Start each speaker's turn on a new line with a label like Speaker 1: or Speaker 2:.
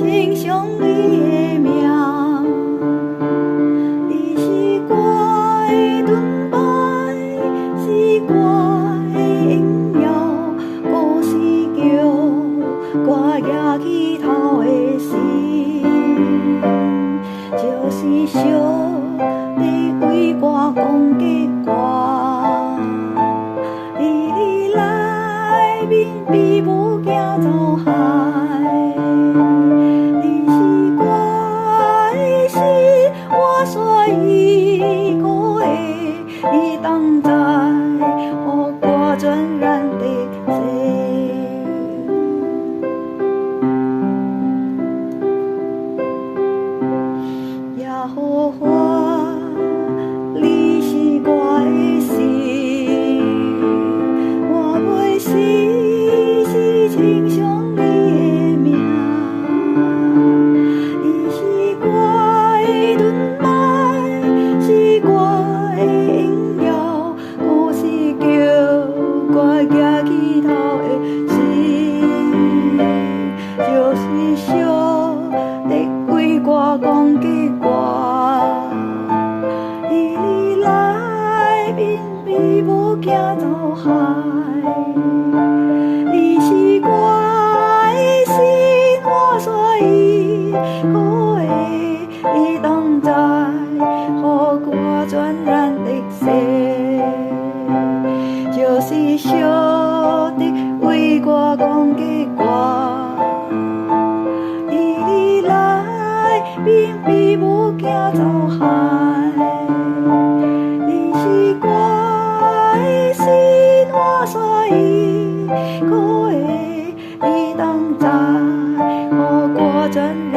Speaker 1: 亲像你的名。你是我的盾牌，是我的荣耀，故事叫我举起头的心，就是上帝为我讲结果。你来面比无惊走海，你是我的心，我所依靠的，你同在，予我全然的心。耶和华，你是我的神，我袂死是亲像你的名。你是我的盾牌，是我的荣耀，故事叫我举起头的心，就是上帝为我讲结果。你来面比无惊走海，你是我的心，我所依靠的，你同在，予我全然的心，就是上帝为我讲结果。你来面比无惊走海，你是我的心，我所依靠的，你同在，予我全然